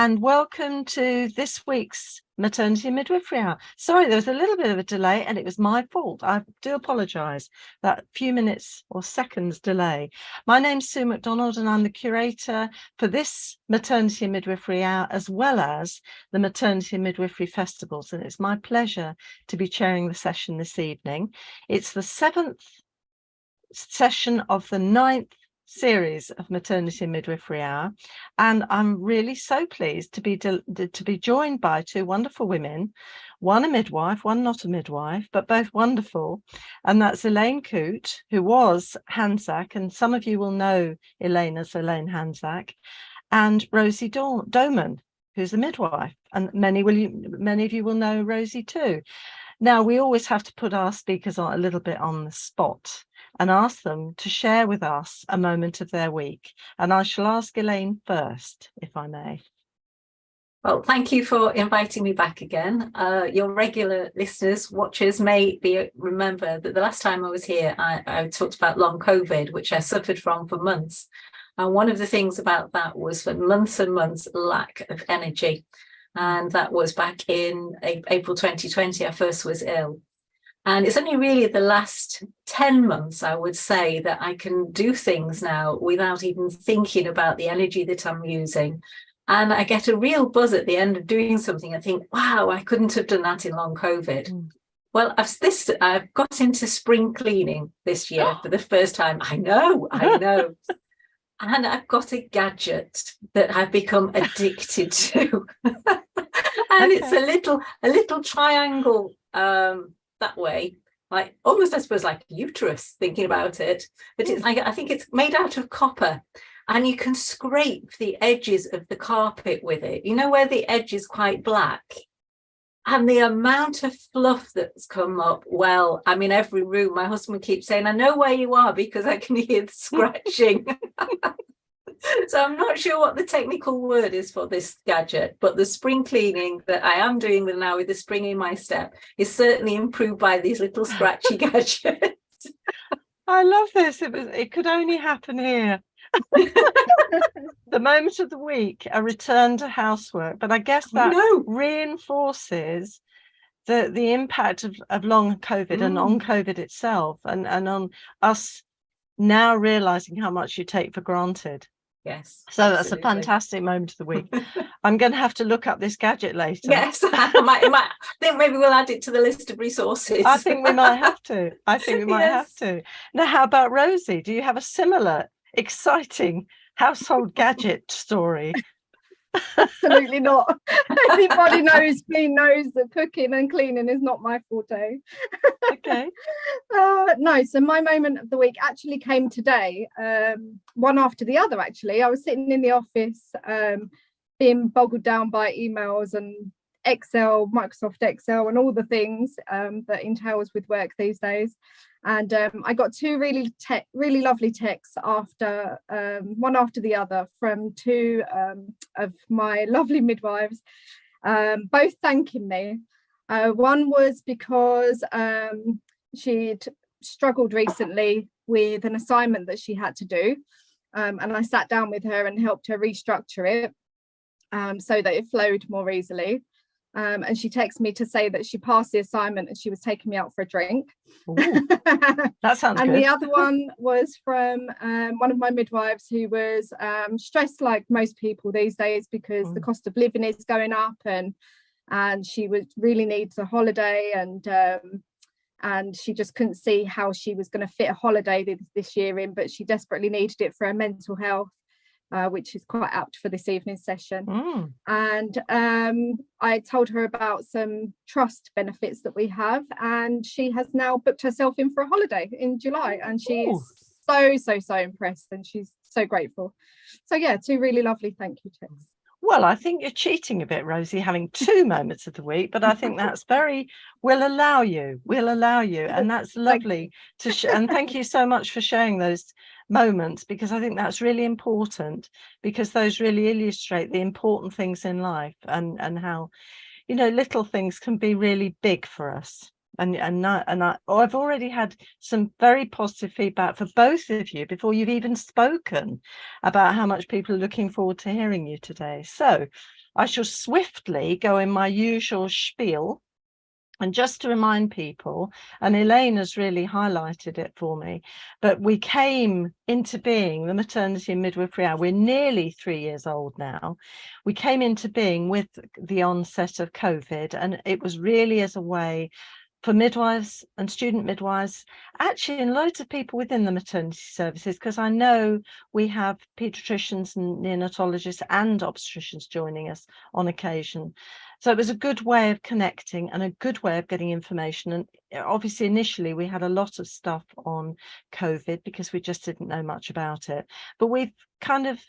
and welcome to this week's Maternity and Midwifery Hour. Sorry, there was a little bit of a delay and it was my fault. I do apologise, that few minutes or seconds delay. My name's Sue Macdonald and I'm the curator for this Maternity and Midwifery Hour, as well as the Maternity and Midwifery Festivals. And it's my pleasure to be chairing the session this evening. It's the 7th session of the 9th series of Maternity and Midwifery Hour, and I'm really so pleased to be joined by two wonderful women, one a midwife, one not a midwife, but both wonderful, and that's Elaine Coote, who was Hanzak, and some of you will know Elaine as Elaine Hanzak, and Rosie Doman, who's a midwife, and many of you will know Rosie too. Now, we always have to put our speakers on a little bit on the spot and ask them to share with us a moment of their week. And I shall ask Elaine first, if I may. Well, thank you for inviting me back again. Your regular listeners, watchers may remember that the last time I was here, I talked about long COVID, which I suffered from for months. And one of the things about that was for months and months, lack of energy. And that was back in April 2020, I first was ill. And it's only really the last 10 months, I would say, that I can do things now without even thinking about the energy that I'm using. And I get a real buzz at the end of doing something. I think, wow, I couldn't have done that in long COVID. Well, I've got into spring cleaning this year for the first time. I know. And I've got a gadget that I've become addicted to. And it's a little triangle that way, like almost, I suppose, like a uterus, thinking about it. But it's like, I think it's made out of copper, and you can scrape the edges of the carpet with it, you know, where the edge is quite black. And the amount of fluff that's come up, well, I'm in every room. My husband keeps saying, I know where you are because I can hear the scratching. So I'm not sure what the technical word is for this gadget, but the spring cleaning that I am doing now with the spring in my step is certainly improved by these little scratchy gadgets. I love this. It could only happen here. The moment of the week, a return to housework. But I guess that reinforces the impact of long COVID and on COVID itself, and on us now realizing how much you take for granted. Yes. So absolutely. That's a fantastic moment of the week. I'm going to have to look up this gadget later. Yes, I think maybe we'll add it to the list of resources. I think we might have to. Have to. Now, how about Rosie? Do you have a similar exciting household gadget story? Absolutely not. Anybody knows that cooking and cleaning is not my forte. Okay. No, so my moment of the week actually came today, one after the other. Actually, I was sitting in the office, being boggled down by emails and Excel, Microsoft Excel, and all the things that entails with work these days. And I got two really lovely texts after one after the other from two of my lovely midwives, both thanking me. One was because she'd struggled recently with an assignment that she had to do, and I sat down with her and helped her restructure it so that it flowed more easily. And she texted me to say that she passed the assignment and she was taking me out for a drink. That sounds and good. The other one was from one of my midwives who was stressed like most people these days because the cost of living is going up, and she really needs a holiday, and she just couldn't see how she was going to fit a holiday this year in, but she desperately needed it for her mental health. Which is quite apt for this evening's session. And I told her about some trust benefits that we have, and she has now booked herself in for a holiday in July, and she's so impressed, and she's so grateful. So yeah, two really lovely thank you texts. Well, I think you're cheating a bit, Rosie, having two moments of the week, but I think that's we'll allow you, and that's lovely to and thank you so much for sharing those moments, because I think that's really important, because those really illustrate the important things in life, and how, you know, little things can be really big for us. I've already had some very positive feedback for both of you before you've even spoken about how much people are looking forward to hearing you today. So I shall swiftly go in my usual spiel. And just to remind people, and Elaine has really highlighted it for me, but we came into being, the Maternity and Midwifery Hour, we're nearly 3 years old now. We came into being with the onset of COVID, and it was really as a way for midwives and student midwives, actually, and loads of people within the maternity services, because I know we have paediatricians and neonatologists and obstetricians joining us on occasion. So it was a good way of connecting and a good way of getting information. And obviously, initially, we had a lot of stuff on COVID because we just didn't know much about it. But we've kind of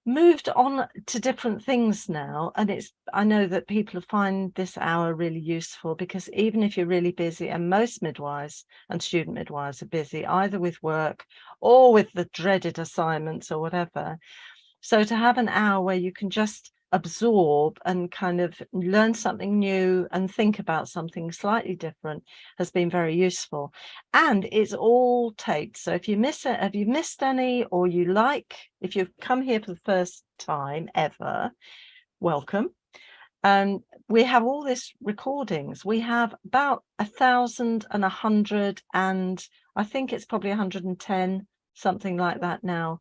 moved on to different things now, and I know that people find this hour really useful, because even if you're really busy, and most midwives and student midwives are busy either with work or with the dreaded assignments or whatever, so to have an hour where you can just absorb and kind of learn something new and think about something slightly different has been very useful. And it's all taped, so if you miss it, have you missed any, or if you've come here for the first time ever, welcome. We have all this recordings. We have about 1,100, and I think it's probably 110, something like that now,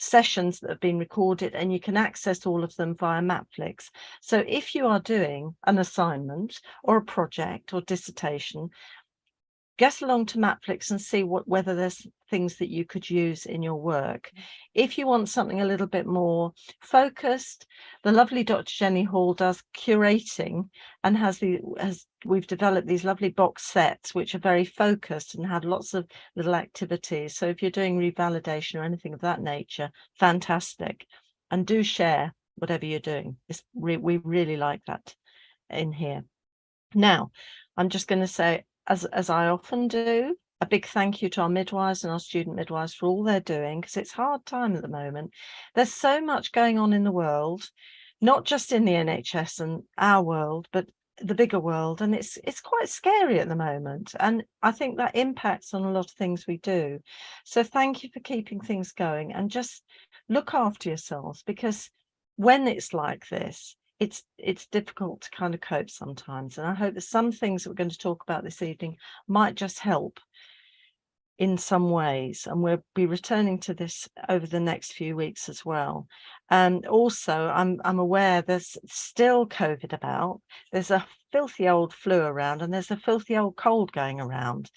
sessions that have been recorded, and you can access all of them via Mapflix. So if you are doing an assignment or a project or dissertation, get along to Mapflix and see whether there's things that you could use in your work. If you want something a little bit more focused, the lovely Dr. Jenny Hall does curating and we've developed these lovely box sets which are very focused and have lots of little activities. So if you're doing revalidation or anything of that nature, fantastic. And do share whatever you're doing. We really like that in here. Now, I'm just going to say, as I often do, a big thank you to our midwives and our student midwives for all they're doing, because it's hard time at the moment. There's so much going on in the world, not just in the NHS and our world, but the bigger world, and it's quite scary at the moment, and I think that impacts on a lot of things we do. So thank you for keeping things going, and just look after yourselves, because when it's like this, it's difficult to kind of cope sometimes. And I hope that some things that we're going to talk about this evening might just help in some ways, and we'll be returning to this over the next few weeks as well. And also, I'm aware there's still COVID about. There's a filthy old flu around, and there's a filthy old cold going around.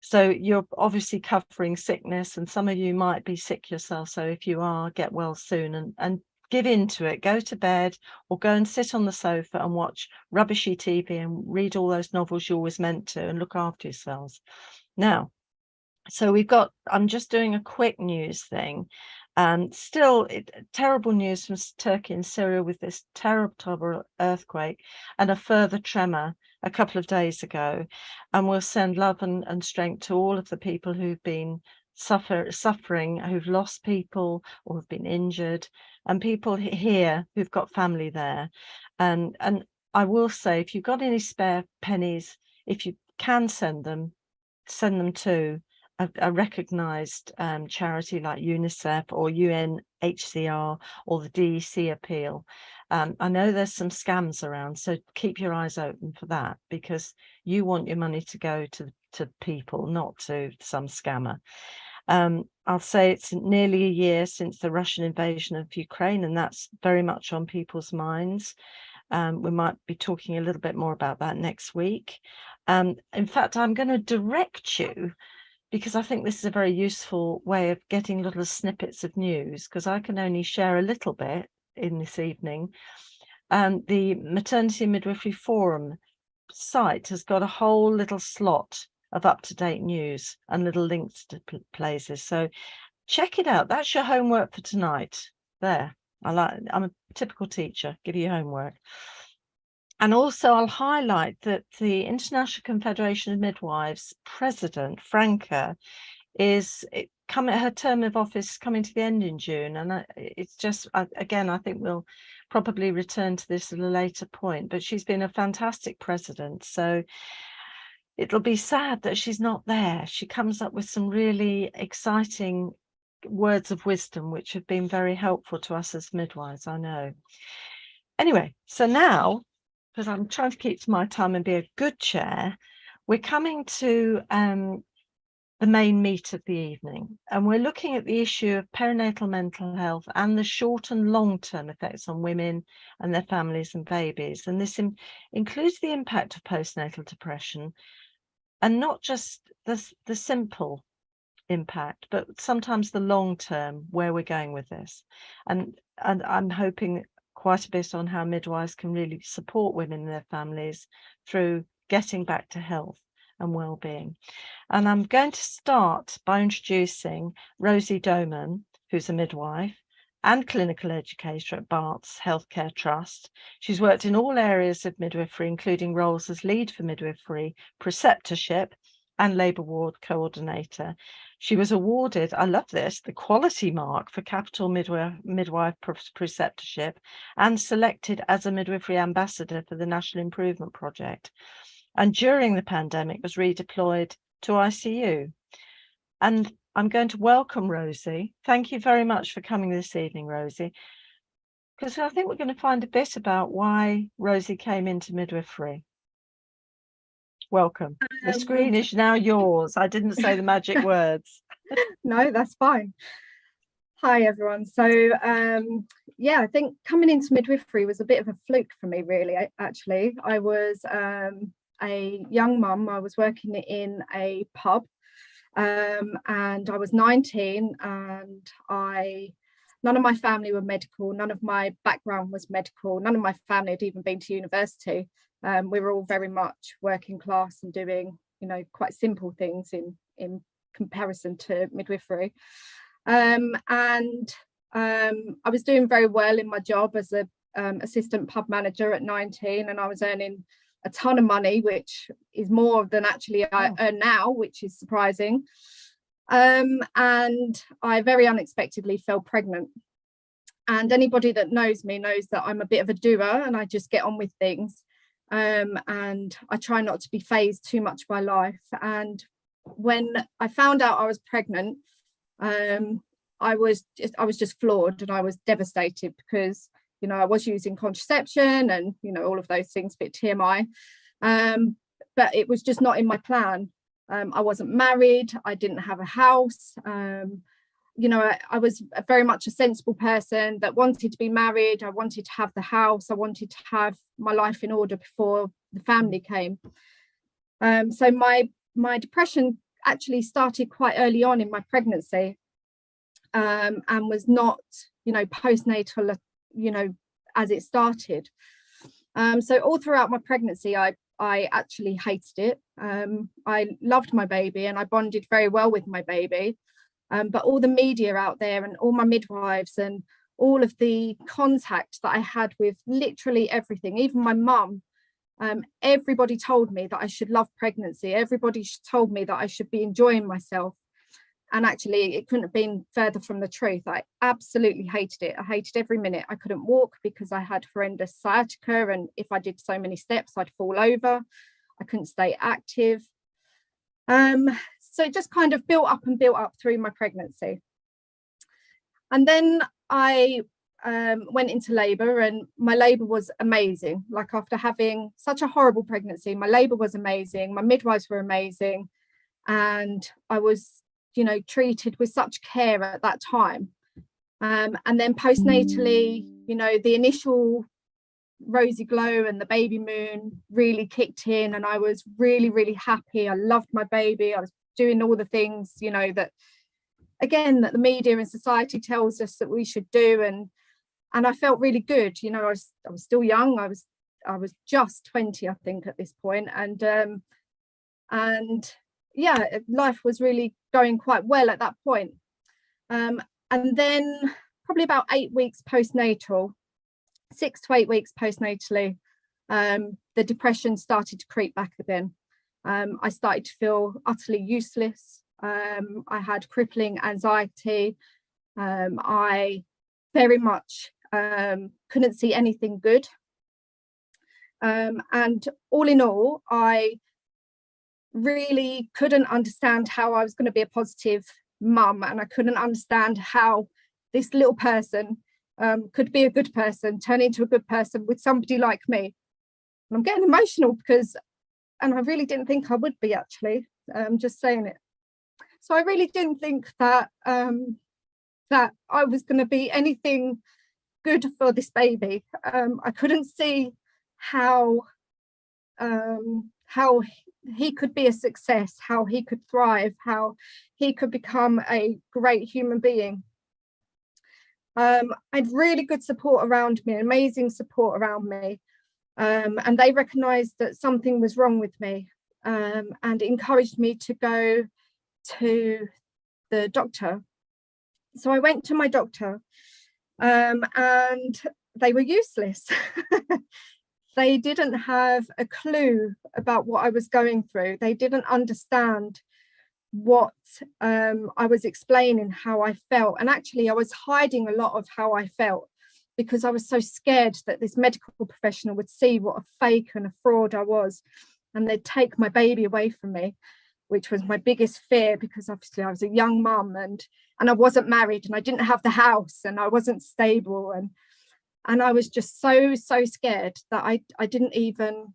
So you're obviously covering sickness, and some of you might be sick yourself. So if you are, get well soon and give into it. Go to bed, or go and sit on the sofa and watch rubbishy TV and read all those novels you always meant to, and look after yourselves. Now, so I'm just doing a quick news thing. Still terrible news from Turkey and Syria with this terrible earthquake and a further tremor a couple of days ago. And we'll send love and strength to all of the people who've been suffering, who've lost people or have been injured, and people here who've got family there. And I will say, if you've got any spare pennies, if you can send them to a recognised charity like UNICEF or UNHCR or the DEC appeal. I know there's some scams around, so keep your eyes open for that, because you want your money to go to people, not to some scammer. I'll say it's nearly a year since the Russian invasion of Ukraine, and that's very much on people's minds. We might be talking a little bit more about that next week. In fact, I'm going to direct you, because I think this is a very useful way of getting little snippets of news, because I can only share a little bit in this evening. The Maternity and Midwifery Forum site has got a whole little slot of up-to-date news and little links to places. So check it out. That's your homework for tonight. There. I'm a typical teacher, give you homework. And also I'll highlight that the International Confederation of Midwives president, Franca, her term of office coming to the end in June. And it's just, again, I think we'll probably return to this at a later point, but she's been a fantastic president. So it'll be sad that she's not there. She comes up with some really exciting words of wisdom, which have been very helpful to us as midwives, I know. Anyway, so now, because I'm trying to keep to my time and be a good chair, we're coming to the main meat of the evening, and we're looking at the issue of perinatal mental health and the short and long-term effects on women and their families and babies. And this includes the impact of postnatal depression, and not just the simple impact, but sometimes the long term, where we're going with this. And I'm hoping quite a bit on how midwives can really support women and their families through getting back to health and well-being. And I'm going to start by introducing Rosie Doman, who's a midwife and clinical educator at Barts Healthcare Trust. She's worked in all areas of midwifery, including roles as lead for midwifery, preceptorship, and labour ward coordinator. She was awarded, I love this, the quality mark for Capital Midwife Preceptorship, and selected as a midwifery ambassador for the National Improvement Project. And during the pandemic was redeployed to ICU. And I'm going to welcome Rosie. Thank you very much for coming this evening, Rosie, because I think we're going to find a bit about why Rosie came into midwifery. Welcome. The screen is now yours. I didn't say the magic words. No, that's fine. Hi, everyone. So, yeah, I think coming into midwifery was a bit of a fluke for me, really, actually. I was a young mum. I was working in a pub, and I was 19, and none of my family were medical. None of my background was medical. None of my family had even been to university. We were all very much working class and doing, quite simple things in comparison to midwifery. And I was doing very well in my job as a assistant pub manager at 19, and I was earning a ton of money, which is more than actually I earn now, which is surprising. And I very unexpectedly fell pregnant. And anybody that knows me knows that I'm a bit of a doer, and I just get on with things. And I try not to be phased too much by life. And when I found out I was pregnant, I was just floored, and I was devastated because, I was using contraception and, all of those things, a bit TMI. But it was just not in my plan. I wasn't married. I didn't have a house. I was very much a sensible person that wanted to be married. I wanted to have the house. I wanted to have my life in order before the family came. So my depression actually started quite early on in my pregnancy, and was not, postnatal, as it started. So all throughout my pregnancy, I actually hated it. I loved my baby and I bonded very well with my baby. But all the media out there and all my midwives and all of the contact that I had with literally everything, even my mum, everybody told me that I should love pregnancy. Everybody told me that I should be enjoying myself. And actually, it couldn't have been further from the truth. I absolutely hated it. I hated every minute. I couldn't walk because I had horrendous sciatica. And if I did so many steps, I'd fall over. I couldn't stay active. So it just kind of built up through my pregnancy. And then I went into labour, and my labour was amazing. Like, after having such a horrible pregnancy, my labour was amazing. My midwives were amazing. And I was, treated with such care at that time. And then postnatally, the initial rosy glow and the baby moon really kicked in, and I was really, really happy. I loved my baby. I was doing all the things, that the media and society tells us that we should do, and I felt really good. I was still young. I was just 20, I think, at this point, and yeah, life was really going quite well at that point. And then probably about 8 weeks postnatal, 6 to 8 weeks postnatally, the depression started to creep back again. I started to feel utterly useless. I had crippling anxiety. I very much couldn't see anything good. And all in all, I really couldn't understand how I was going to be a positive mum, and I couldn't understand how this little person could be a good person, turn into a good person with somebody like me. And I'm getting emotional because, and I really didn't think I would be, actually, just saying it. So I really didn't think that that I was going to be anything good for this baby. I couldn't see how he could be a success, how he could thrive, how he could become a great human being. I had really good support around me, amazing support around me, and they recognised that something was wrong with me, and encouraged me to go to the doctor. So I went to my doctor, and they were useless. They didn't have a clue about what I was going through. They didn't understand what I was explaining, how I felt. And actually, I was hiding a lot of how I felt because I was so scared that this medical professional would see what a fake and a fraud I was, and they'd take my baby away from me, which was my biggest fear, because obviously I was a young mum and I wasn't married and I didn't have the house and I wasn't stable, and I was just so scared that I didn't even,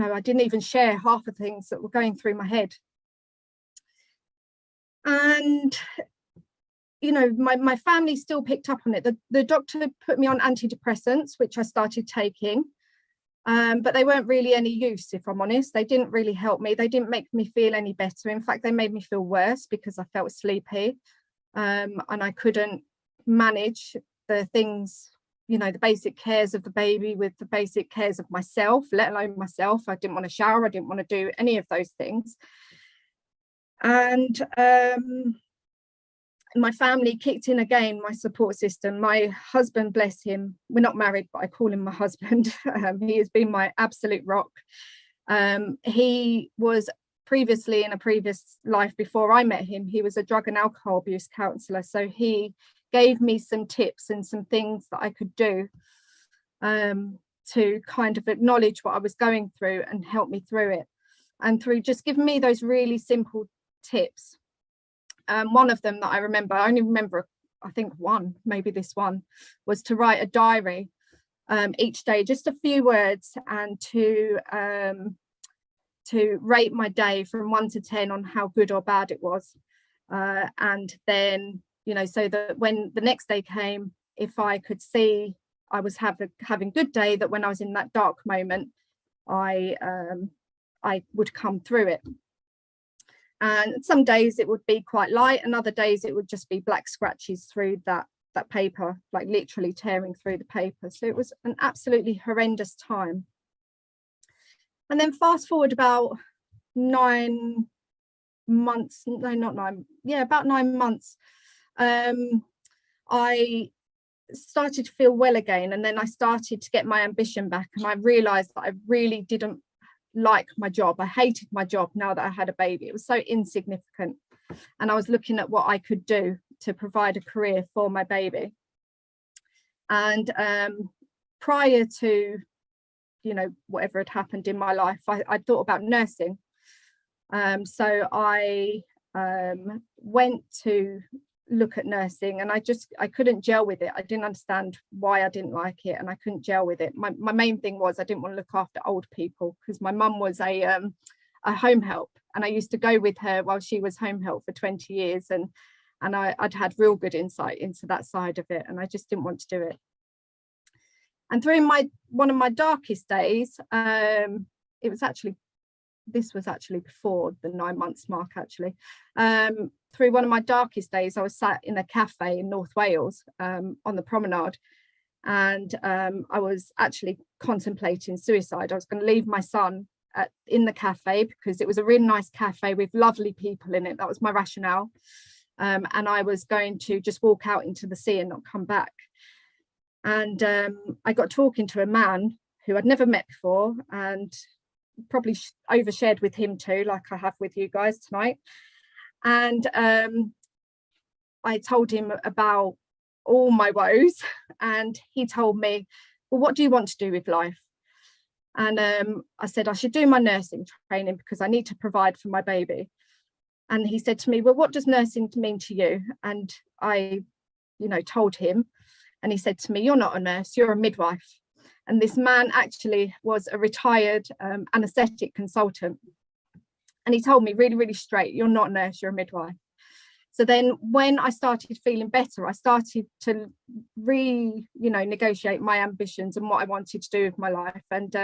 I didn't even share half the things that were going through my head. And my family still picked up on it. The doctor put me on antidepressants, which I started taking, but they weren't really any use, if I'm honest. They didn't really help me. They didn't make me feel any better. In fact, they made me feel worse because I felt sleepy, and I couldn't manage the things, the basic cares of the baby with the basic cares of myself, let alone myself. I didn't want to shower. I didn't want to do any of those things. And my family kicked in again, my support system. My husband, bless him, we're not married, but I call him my husband. He has been my absolute rock. He was previously, in a previous life before I met him, he was a drug and alcohol abuse counsellor. So he gave me some tips and some things that I could do to kind of acknowledge what I was going through and help me through it. And through just giving me those really simple tips, one of them that I remember, I only remember I think one, maybe this one, was to write a diary each day, just a few words, and to rate my day from 1 to 10 on how good or bad it was, and then so that when the next day came, if I could see I was having good day, that when I was in that dark moment, I would come through it. And some days it would be quite light, and other days it would just be black scratches through that paper, like literally tearing through the paper. So it was an absolutely horrendous time. And then fast forward about 9 months, no, not 9, yeah, about 9 months, I started to feel well again, and then I started to get my ambition back, and I realized that I really didn't like my job. I hated my job now that I had a baby. It was so insignificant, and I was looking at what I could do to provide a career for my baby. And prior to whatever had happened in my life, I thought about nursing. So I went to look at nursing, and I couldn't gel with it. I didn't understand why I didn't like it, and I couldn't gel with it. My main thing was I didn't want to look after old people, because my mum was a home help, and I used to go with her while she was home help for 20 years, and I'd had real good insight into that side of it, and I just didn't want to do it. And through one of my darkest days, this was actually before the 9 months mark, actually. Through one of my darkest days, I was sat in a cafe in North Wales on the promenade, and I was actually contemplating suicide. I was going to leave my son in the cafe because it was a really nice cafe with lovely people in it. That was my rationale. And I was going to just walk out into the sea and not come back. And I got talking to a man who I'd never met before, and probably overshared with him too, like I have with you guys tonight. And I told him about all my woes, and he told me, well, what do you want to do with life? And I said I should do my nursing training because I need to provide for my baby. And he said to me, well, what does nursing mean to you? And I, told him, and he said to me, you're not a nurse, you're a midwife. And this man actually was a retired anaesthetic consultant. And he told me really, really straight, you're not a nurse, you're a midwife. So then when I started feeling better, I started to negotiate my ambitions and what I wanted to do with my life. And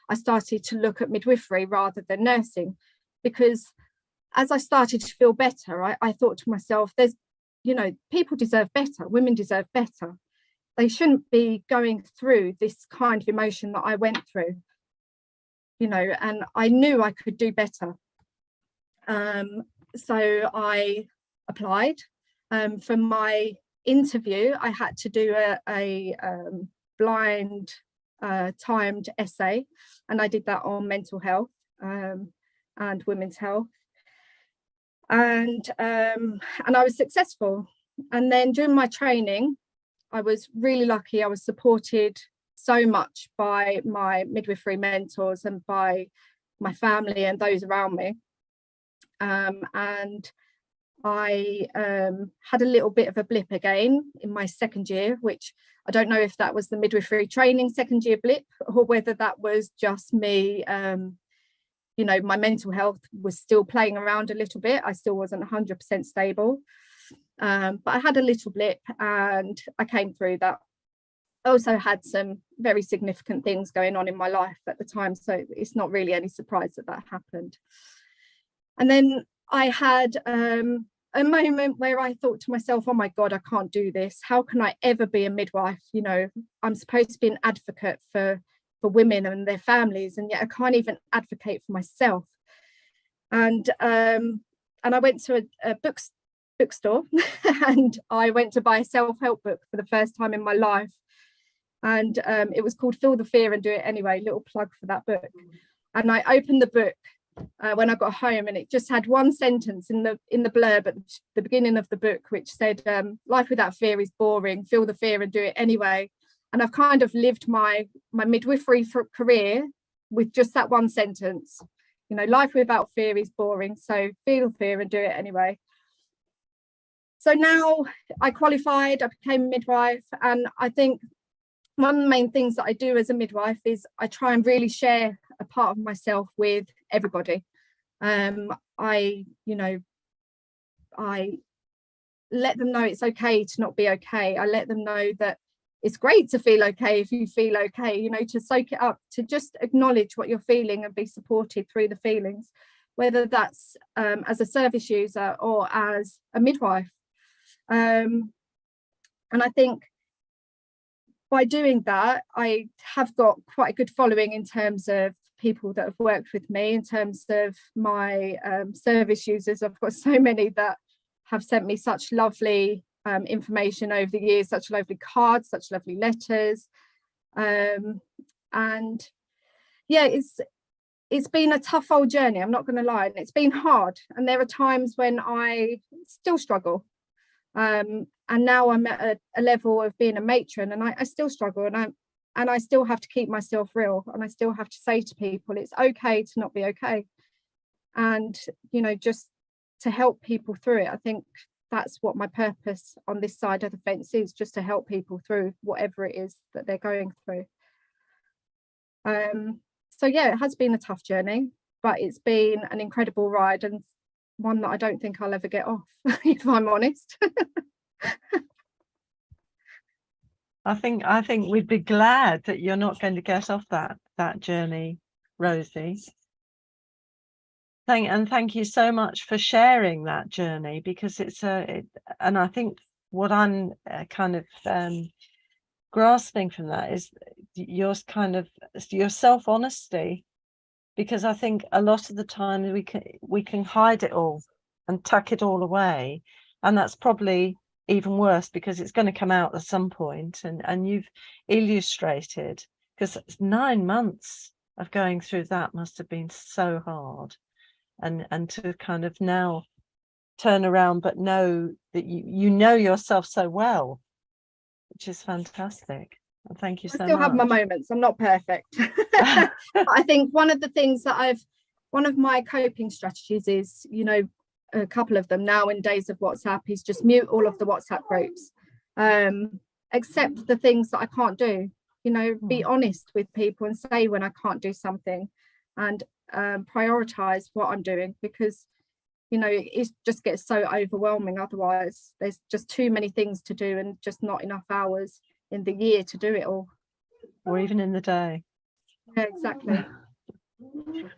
I started to look at midwifery rather than nursing, because as I started to feel better, I thought to myself, people deserve better, women deserve better. They shouldn't be going through this kind of emotion that I went through, and I knew I could do better. So I applied. For my interview, I had to do a blind timed essay, and I did that on mental health and women's health. And I was successful. And then during my training, I was really lucky. I was supported so much by my midwifery mentors and by my family and those around me. And I had a little bit of a blip again in my second year, which I don't know if that was the midwifery training second year blip, or whether that was just me. My mental health was still playing around a little bit. I still wasn't 100% stable. But I had a little blip and I came through that. I also had some very significant things going on in my life at the time, so it's not really any surprise that happened. And then I had a moment where I thought to myself, oh my God, I can't do this. How can I ever be a midwife? I'm supposed to be an advocate for women and their families, and yet I can't even advocate for myself. And I went to a bookstore and I went to buy a self-help book for the first time in my life. And it was called Feel the Fear and Do It Anyway, little plug for that book. And I opened the book when I got home, and it just had one sentence in the blurb at the beginning of the book, which said, life without fear is boring, feel the fear and do it anyway. And I've kind of lived my midwifery career with just that one sentence. Life without fear is boring, so feel fear and do it anyway. So now I qualified, I became a midwife, and I think one of the main things that I do as a midwife is I try and really share a part of myself with everybody. I let them know it's okay to not be okay. I let them know that it's great to feel okay if you feel okay, to soak it up, to just acknowledge what you're feeling and be supported through the feelings, whether that's as a service user or as a midwife. And I think by doing that, I have got quite a good following in terms of people that have worked with me. In terms of my service users, I've got so many that have sent me such lovely information over the years, such lovely cards, such lovely letters. And yeah, it's been a tough old journey, I'm not going to lie, and it's been hard, and there are times when I still struggle. And now I'm at a level of being a matron, and I still struggle, and I still have to keep myself real, and I still have to say to people it's okay to not be okay, and just to help people through it. I think that's what my purpose on this side of the fence is, just to help people through whatever it is that they're going through. So yeah, it has been a tough journey, but it's been an incredible ride, and one that I don't think I'll ever get off, if I'm honest. I think we'd be glad that you're not going to get off that journey, Rosie. Thank you so much for sharing that journey, because and I think what I'm kind of grasping from that is your self-honesty, because I think a lot of the time we can hide it all and tuck it all away, and that's probably even worse because it's going to come out at some point. And you've illustrated, because 9 months of going through that must have been so hard, and to kind of now turn around but know that you know yourself so well, which is fantastic. And thank you so much. I still have my moments, I'm not perfect. But I think one of the things that one of my coping strategies is, a couple of them now in days of WhatsApp is just mute all of the WhatsApp groups, accept the things that I can't do, you know, be honest with people and say when I can't do something, and prioritize what I'm doing, because you know it just gets so overwhelming otherwise. There's just too many things to do and just not enough hours in the year to do it all, or even in the day. Yeah, exactly.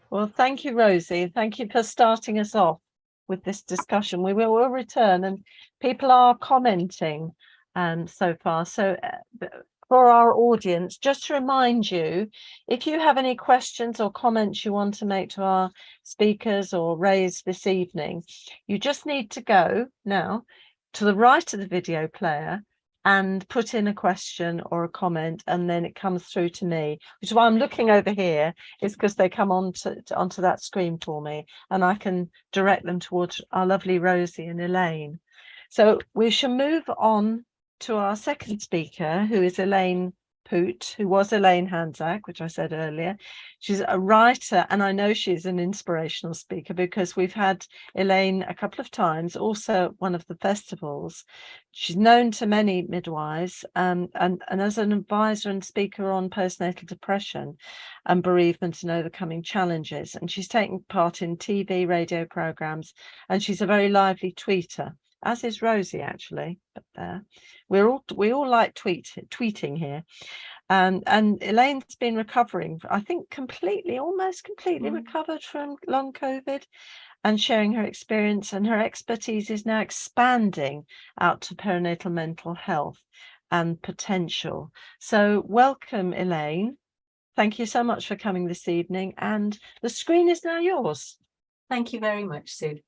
Well, thank you, Rosie. Thank you for starting us off with this discussion. We will return, and people are commenting so far. So for our audience, just to remind you, if you have any questions or comments you want to make to our speakers or raise this evening, you just need to go now to the right of the video player and put in a question or a comment, and then it comes through to me, which is why I'm looking over here, is because they come onto that screen for me, and I can direct them towards our lovely Rosie and Elaine. So we shall move on to our second speaker, who is Elaine Coote, who was Elaine Hanzak, which I said earlier. She's a writer, and I know she's an inspirational speaker because we've had Elaine a couple of times, also at one of the festivals. She's known to many midwives, and as an advisor and speaker on postnatal depression and bereavement and overcoming challenges. And she's taken part in TV, radio programs, and she's a very lively tweeter, as is Rosie, actually. But we all like tweeting here. And Elaine's been recovering, I think, almost completely recovered from long COVID, and sharing her experience, and her expertise is now expanding out to perinatal mental health and potential. So welcome, Elaine. Thank you so much for coming this evening, and the screen is now yours. Thank you very much, Sue.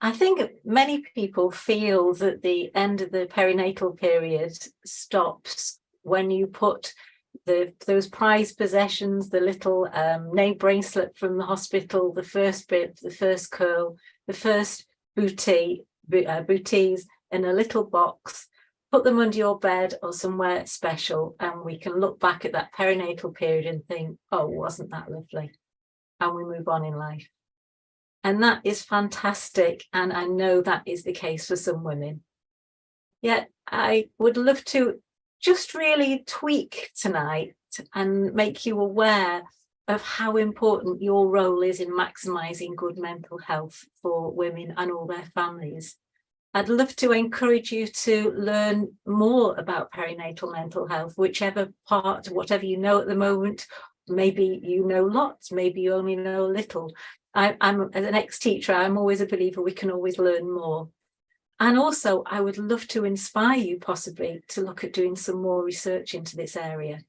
I think many people feel that the end of the perinatal period stops when you put those prized possessions, the little name bracelet from the hospital, the first bib, the first curl, the first booties in a little box, put them under your bed or somewhere special, and we can look back at that perinatal period and think, oh, wasn't that lovely? And we move on in life. And that is fantastic. And I know that is the case for some women. Yet I would love to just really tweak tonight and make you aware of how important your role is in maximising good mental health for women and all their families. I'd love to encourage you to learn more about perinatal mental health, whichever part, whatever you know at the moment. Maybe you know lots, maybe you only know a little. I'm as an ex-teacher, I'm always a believer we can always learn more. And also, I would love to inspire you possibly to look at doing some more research into this area.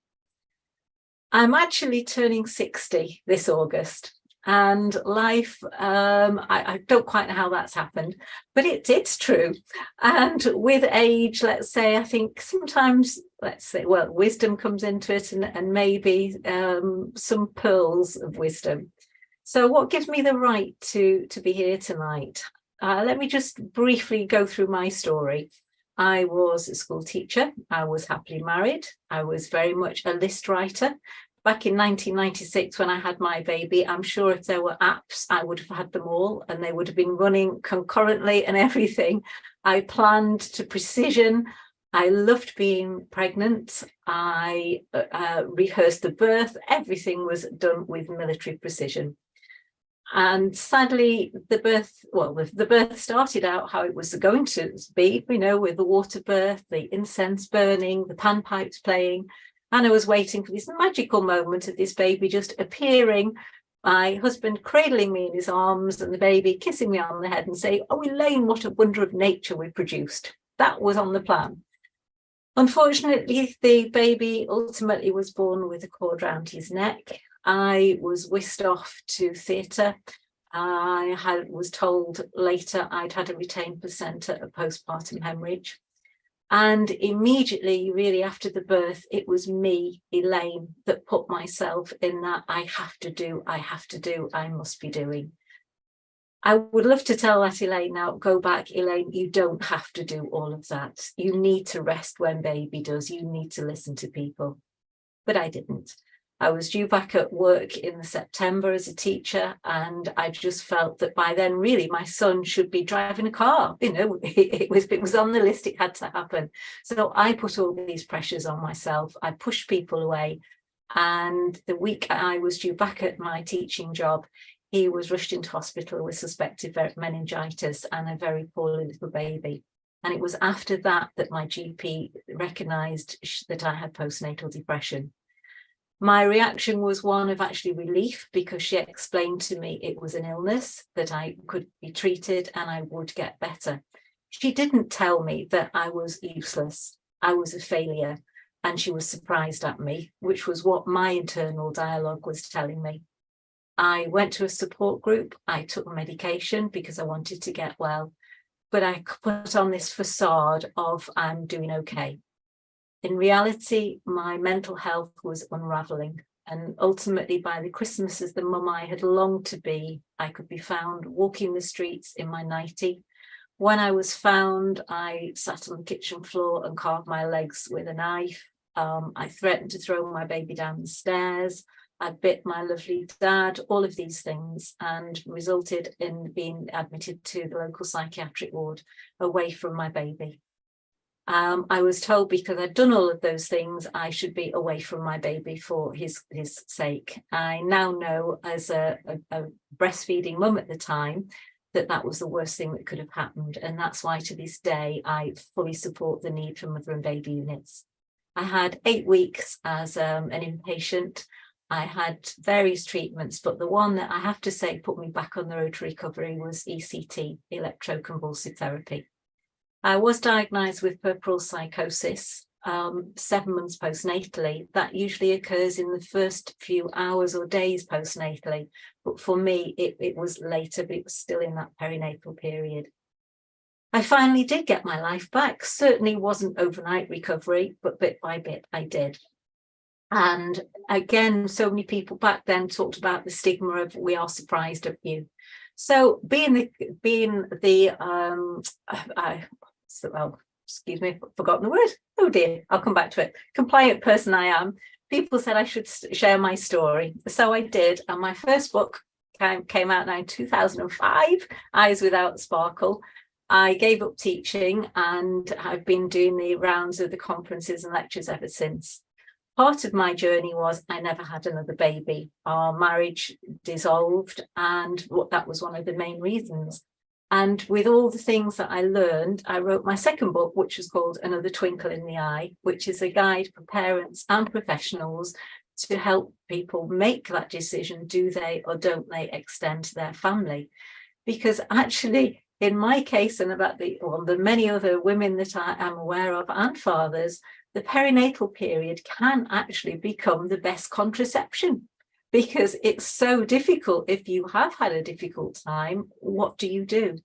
I'm actually turning 60 this August, and life, I don't quite know how that's happened, but it's true. And with age, let's say, I think sometimes, well, wisdom comes into it, and maybe some pearls of wisdom. So what gives me the right to be here tonight? Let me just briefly go through my story. I was a school teacher. I was happily married. I was very much a list writer. Back in 1996, when I had my baby, I'm sure if there were apps, I would have had them all, and they would have been running concurrently and everything. I planned to precision. I loved being pregnant. I rehearsed the birth. Everything was done with military precision. And sadly, the birth started out how it was going to be, you know, with the water birth, the incense burning, the panpipes playing. And I was waiting for this magical moment of this baby just appearing, my husband cradling me in his arms and the baby kissing me on the head and saying, oh, Elaine, what a wonder of nature we produced. That was on the plan. Unfortunately, the baby ultimately was born with a cord round his neck. I was whisked off to theatre. I was told later I'd had a retained placenta, a postpartum hemorrhage. And immediately, really after the birth, it was me, Elaine, that put myself in that I must be doing. I would love to tell that Elaine now, go back, Elaine, you don't have to do all of that. You need to rest when baby does. You need to listen to people. But I didn't. I was due back at work in September as a teacher, and I just felt that by then, really, my son should be driving a car. You know, it was on the list, it had to happen. So I put all these pressures on myself. I pushed people away. And the week I was due back at my teaching job, he was rushed into hospital with suspected meningitis and a very poorly little baby. And it was after that that my GP recognised that I had postnatal depression. My reaction was one of actually relief, because she explained to me it was an illness, that I could be treated and I would get better. She didn't tell me that I was useless, I was a failure, and she was surprised at me, which was what my internal dialogue was telling me. I went to a support group, I took medication because I wanted to get well, but I put on this facade of I'm doing okay. In reality, my mental health was unraveling, and ultimately by the Christmas as the mum I had longed to be, I could be found walking the streets in my nightie. When I was found, I sat on the kitchen floor and carved my legs with a knife. I threatened to throw my baby down the stairs. I bit my lovely dad, all of these things, and resulted in being admitted to the local psychiatric ward away from my baby. I was told because I'd done all of those things, I should be away from my baby for his sake. I now know, as a breastfeeding mum at the time, that was the worst thing that could have happened. And that's why to this day, I fully support the need for mother and baby units. I had 8 weeks as an inpatient. I had various treatments, but the one that I have to say put me back on the road to recovery was ECT, electroconvulsive therapy. I was diagnosed with puerperal psychosis 7 months postnatally. That usually occurs in the first few hours or days postnatally, but for me it was later, but it was still in that perinatal period. I finally did get my life back. Certainly wasn't overnight recovery, but bit by bit I did. And again, so many people back then talked about the stigma of we are surprised at you. So excuse me, I've forgotten the word. Oh dear, I'll come back to it. Compliant person I am. People said I should share my story. So I did. And my first book came out now in 2005, Eyes Without Sparkle. I gave up teaching and I've been doing the rounds of the conferences and lectures ever since. Part of my journey was I never had another baby. Our marriage dissolved, and that was one of the main reasons. And with all the things that I learned, I wrote my second book, which was called Another Twinkle in the Eye, which is a guide for parents and professionals to help people make that decision. Do they or don't they extend to their family? Because actually, in my case, and about the many other women that I am aware of and fathers, the perinatal period can actually become the best contraception, because it's so difficult. If you have had a difficult time, what do you do?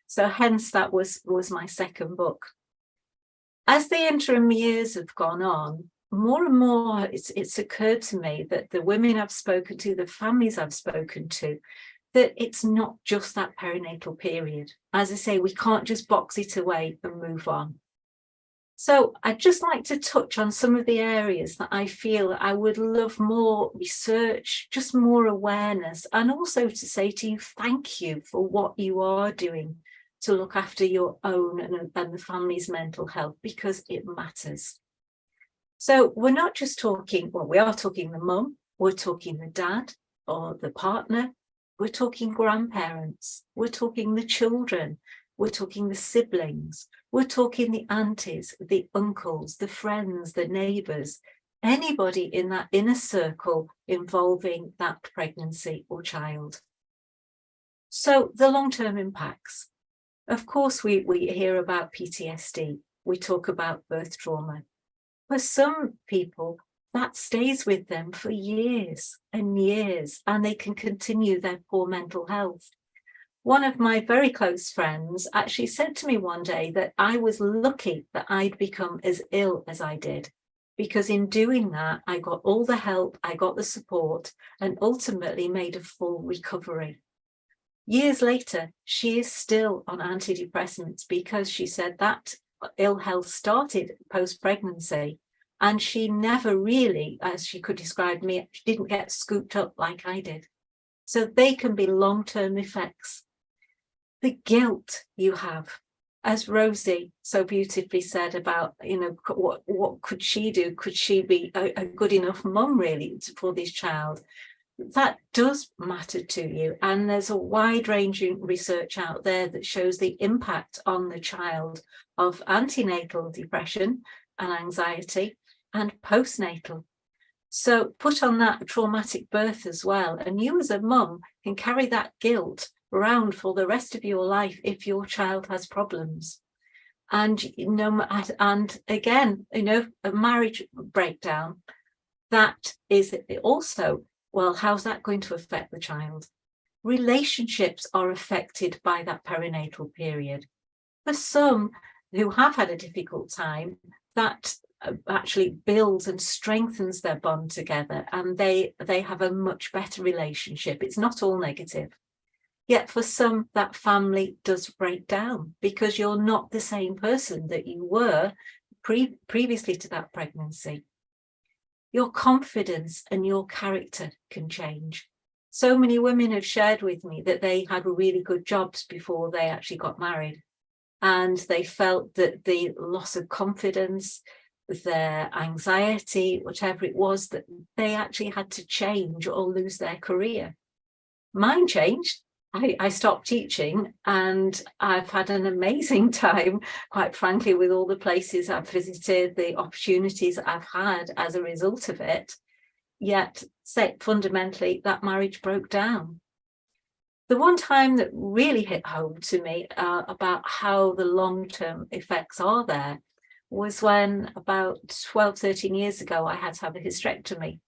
So hence that was my second book. As the interim years have gone on, more and more it's occurred to me that the women I've spoken to, the families I've spoken to, that it's not just that perinatal period. As I say, we can't just box it away and move on. So I'd just like to touch on some of the areas that I feel that I would love more research, just more awareness, and also to say to you, thank you for what you are doing to look after your own and the family's mental health, because it matters. So we're not just talking, well, we are talking the mum, we're talking the dad or the partner, we're talking grandparents, we're talking the children, we're talking the siblings, we're talking the aunties, the uncles, the friends, the neighbours, anybody in that inner circle involving that pregnancy or child. So the long-term impacts. Of course, we hear about PTSD. We talk about birth trauma. For some people, that stays with them for years and years, and they can continue their poor mental health. One of my very close friends actually said to me one day that I was lucky that I'd become as ill as I did, because in doing that, I got all the help, I got the support, and ultimately made a full recovery. Years later, she is still on antidepressants because she said that ill health started post-pregnancy, And she never really, as she could describe me, she didn't get scooped up like I did. So they can be long-term effects. The guilt you have, as Rosie so beautifully said about, what could she do? Could she be a good enough mum really for this child? That does matter to you. And there's a wide-ranging research out there that shows the impact on the child of antenatal depression and anxiety and postnatal. So put on that traumatic birth as well. And you as a mum can carry that guilt around for the rest of your life if your child has problems. And, and again, a marriage breakdown, that is also, well, how's that going to affect the child? Relationships are affected by that perinatal period. For some who have had a difficult time, that actually builds and strengthens their bond together, and they have a much better relationship. It's not all negative. Yet for some, that family does break down because you're not the same person that you were previously to that pregnancy. Your confidence and your character can change. So many women have shared with me that they had really good jobs before they actually got married, and they felt that the loss of confidence, their anxiety, whatever it was, that they actually had to change or lose their career. Mine changed. I stopped teaching, and I've had an amazing time, quite frankly, with all the places I've visited, the opportunities I've had as a result of it. Yet, fundamentally, that marriage broke down. The one time that really hit home to me about how the long-term effects are there was when about 12, 13 years ago, I had to have a hysterectomy.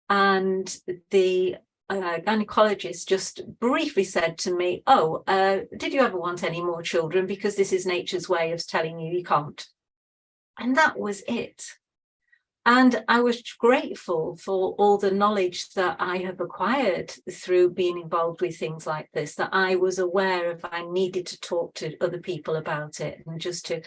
And the gynecologist just briefly said to me, did you ever want any more children? Because this is nature's way of telling you can't. And that was it. And I was grateful for all the knowledge that I have acquired through being involved with things like this, that I was aware if I needed to talk to other people about it, and just to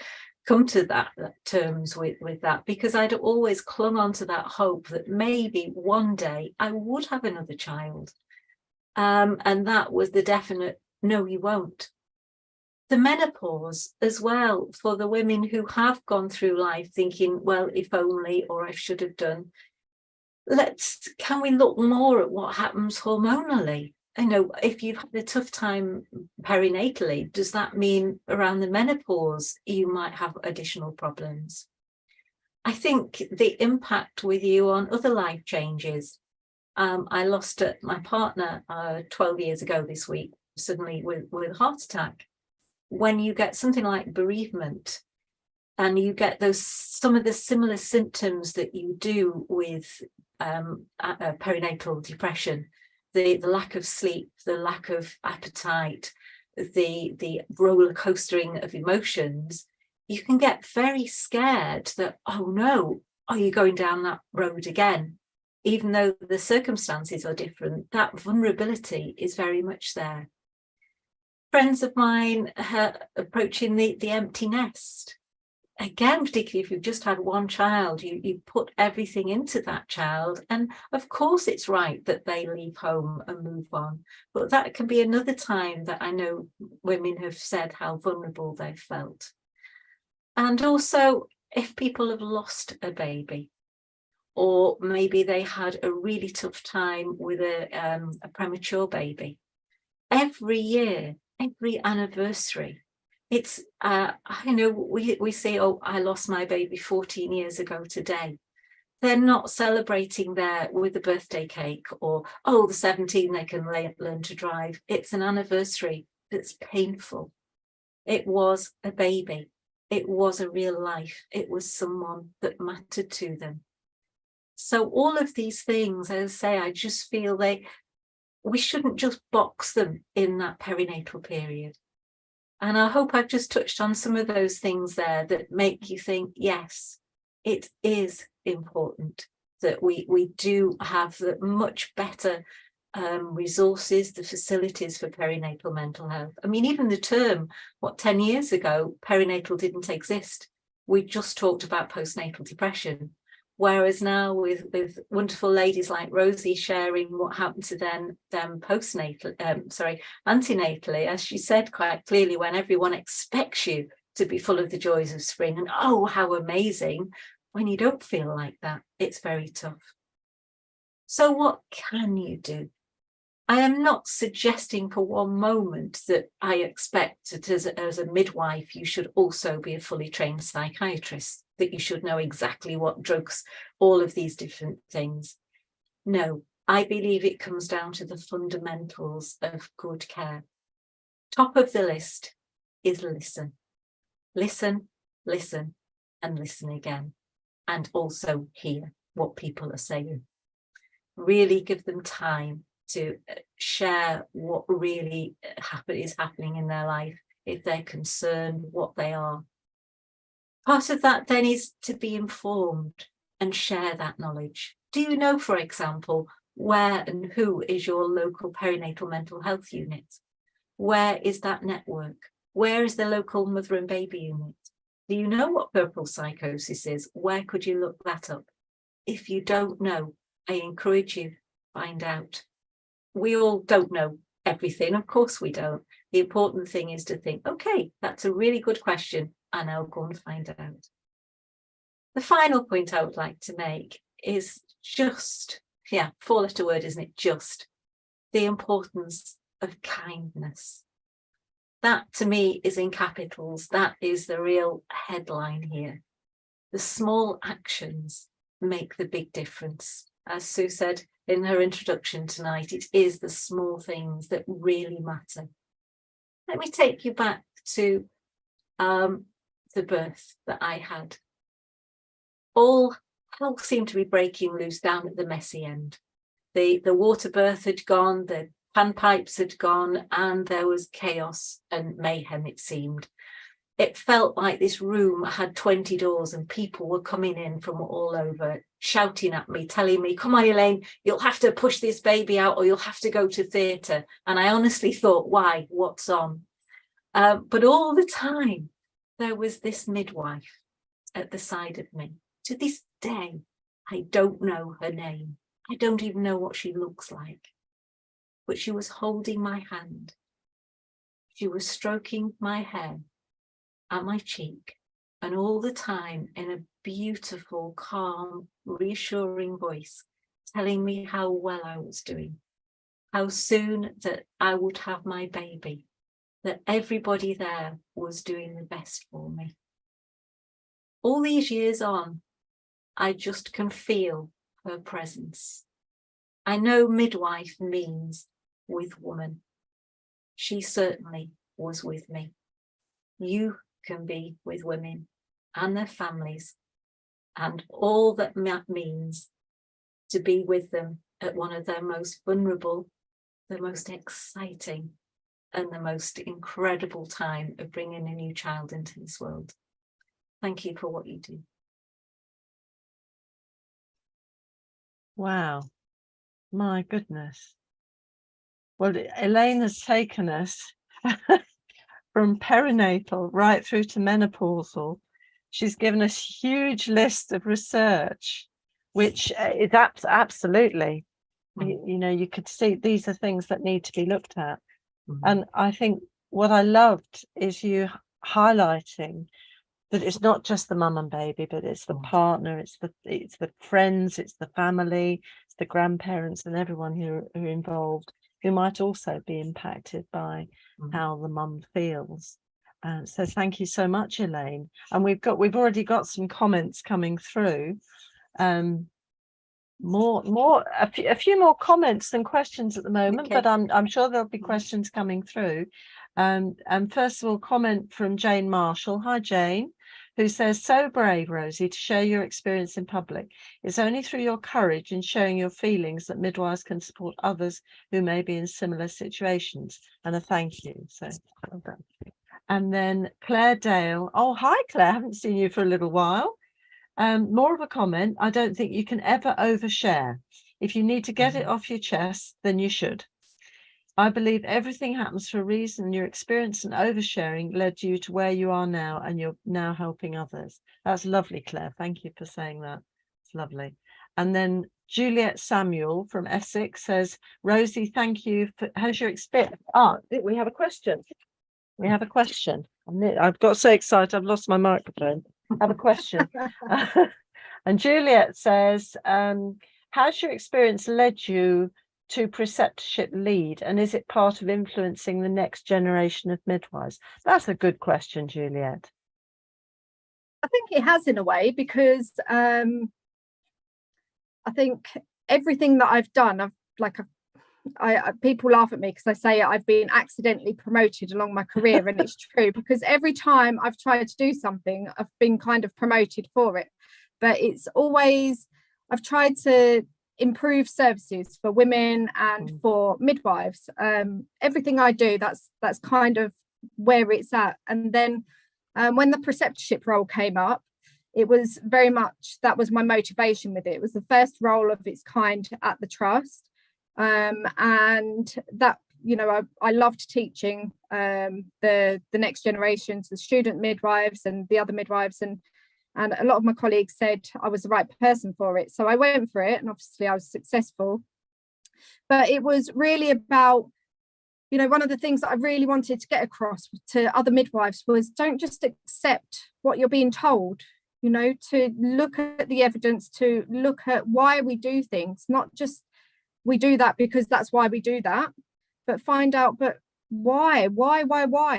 come to that terms with that, because I'd always clung on to that hope that maybe one day I would have another child. And that was the definite, no, you won't. The menopause as well, for the women who have gone through life thinking, well, if only, or I should have done. Can we look more at what happens hormonally? If you've had a tough time perinatally, does that mean around the menopause you might have additional problems? I think the impact with you on other life changes. I lost my partner 12 years ago this week, suddenly with a heart attack. When you get something like bereavement, and you get some of the similar symptoms that you do with perinatal depression, the lack of sleep, the lack of appetite, the roller coastering of emotions, you can get very scared that, oh no, are you going down that road again? Even though the circumstances are different, that vulnerability is very much there. Friends of mine approaching the empty nest. Again, particularly if you've just had one child, you put everything into that child. And of course, it's right that they leave home and move on. But that can be another time that I know women have said how vulnerable they've felt. And also, if people have lost a baby, or maybe they had a really tough time with a premature baby, every year, every anniversary, it's, we say, oh, I lost my baby 14 years ago today. They're not celebrating there with a birthday cake or, oh, the 17, they can learn to drive. It's an anniversary that's painful. It was a baby. It was a real life. It was someone that mattered to them. So all of these things, as I say, I just feel we shouldn't just box them in that perinatal period. And I hope I've just touched on some of those things there that make you think, yes, it is important that we do have the much better resources, the facilities for perinatal mental health. I mean, even the term, 10 years ago, perinatal didn't exist. we just talked about postnatal depression. Whereas now with wonderful ladies like Rosie sharing what happened to them antenatally, as she said quite clearly, when everyone expects you to be full of the joys of spring and oh, how amazing, when you don't feel like that, it's very tough. So what can you do? I am not suggesting for one moment that I expect that as a midwife, you should also be a fully trained psychiatrist, that you should know exactly what drugs, all of these different things. No, I believe it comes down to the fundamentals of good care. Top of the list is listen. Listen, listen, and listen again. And also hear what people are saying. Really give them time to share what really is happening in their life, if they're concerned, what they are. Part of that then is to be informed and share that knowledge. Do you know, for example, where and who is your local perinatal mental health unit? Where is that network? Where is the local mother and baby unit? Do you know what puerperal psychosis is? Where could you look that up? If you don't know, I encourage you, find out. We all don't know everything, of course we don't. The important thing is to think, okay, that's a really good question, and I'll go and find out. The final point I would like to make is just, four-letter word, isn't it? Just the importance of kindness. That to me is in capitals. That is the real headline here. The small actions make the big difference. As Sue said in her introduction tonight, it is the small things that really matter. Let me take you back to the birth that I had. All hell seemed to be breaking loose down at the messy end. The water birth had gone, the panpipes had gone, and there was chaos and mayhem, it seemed. It felt like this room had 20 doors and people were coming in from all over, shouting at me, telling me, come on, Elaine, you'll have to push this baby out or you'll have to go to theatre. And I honestly thought, why? What's on? But all the time, there was this midwife at the side of me. To this day, I don't know her name. I don't even know what she looks like. But she was holding my hand. She was stroking my hair at my cheek, and all the time in a beautiful, calm, reassuring voice, telling me how well I was doing, how soon that I would have my baby, that everybody there was doing the best for me. All these years on, I just can feel her presence. I know midwife means with woman. She certainly was with me. You can be with women and their families, and all that means to be with them at one of their most vulnerable, the most exciting, and the most incredible time of bringing a new child into this world. Thank you for what you do. Wow, my goodness. Well, Elaine has taken us from perinatal right through to menopausal. She's given us a huge list of research, which is absolutely, you know, you could see these are things that need to be looked at. And I think what I loved is you highlighting that it's not just the mum and baby, but it's the partner, it's the friends, it's the family, it's the grandparents and everyone who are involved, who might also be impacted by how the mum feels. So thank you so much, Elaine. And we've already got some comments coming through. A few more comments than questions at the moment, okay. But I'm sure there'll be questions coming through. And first of all, comment from Jane Marshall. Hi, Jane, who says, so brave, Rosie, to share your experience in public. It's only through your courage in sharing your feelings that midwives can support others who may be in similar situations. And a thank you. So well done. And then Claire Dale. Oh, hi, Claire. I haven't seen you for a little while. More of a comment. I don't think you can ever overshare. If you need to get it off your chest, then you should. I believe everything happens for a reason. Your experience and oversharing led you to where you are now, and you're now helping others. That's lovely, Claire. Thank you for saying that. It's lovely. And then Juliet Samuel from Essex says, Rosie, thank you for, how's your experience? We have a question. We have a question. I've got so excited, I've lost my microphone. I have a question. And Juliet says, how's your experience led you to preceptorship lead, and is it part of influencing the next generation of midwives? That's a good question, Juliet. I think it has, in a way, because I think everything that I've done, people laugh at me because I say I've been accidentally promoted along my career, and it's true, because every time I've tried to do something, I've been kind of promoted for it. But it's always, I've tried to improve services for women and for midwives. Everything I do, that's kind of where it's at. And then when the preceptorship role came up, it was very much, that was my motivation with it. It was the first role of its kind at the trust, and that, you know, I loved teaching the next generations, the student midwives and the other midwives, and a lot of my colleagues said I was the right person for it. So I went for it, and obviously I was successful. But it was really about, you know, one of the things that I really wanted to get across to other midwives was, don't just accept what you're being told, you know, to look at the evidence, to look at why we do things, not just we do that because that's why we do that, but find out, but why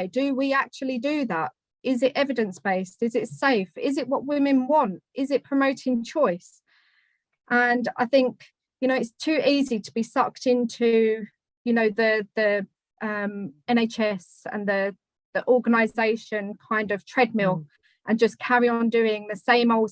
do we actually do that? Is it evidence-based? Is it safe? Is it what women want? Is it promoting choice? And I think, you know, it's too easy to be sucked into, you know, the NHS and the organisation kind of treadmill, and just carry on doing the same old,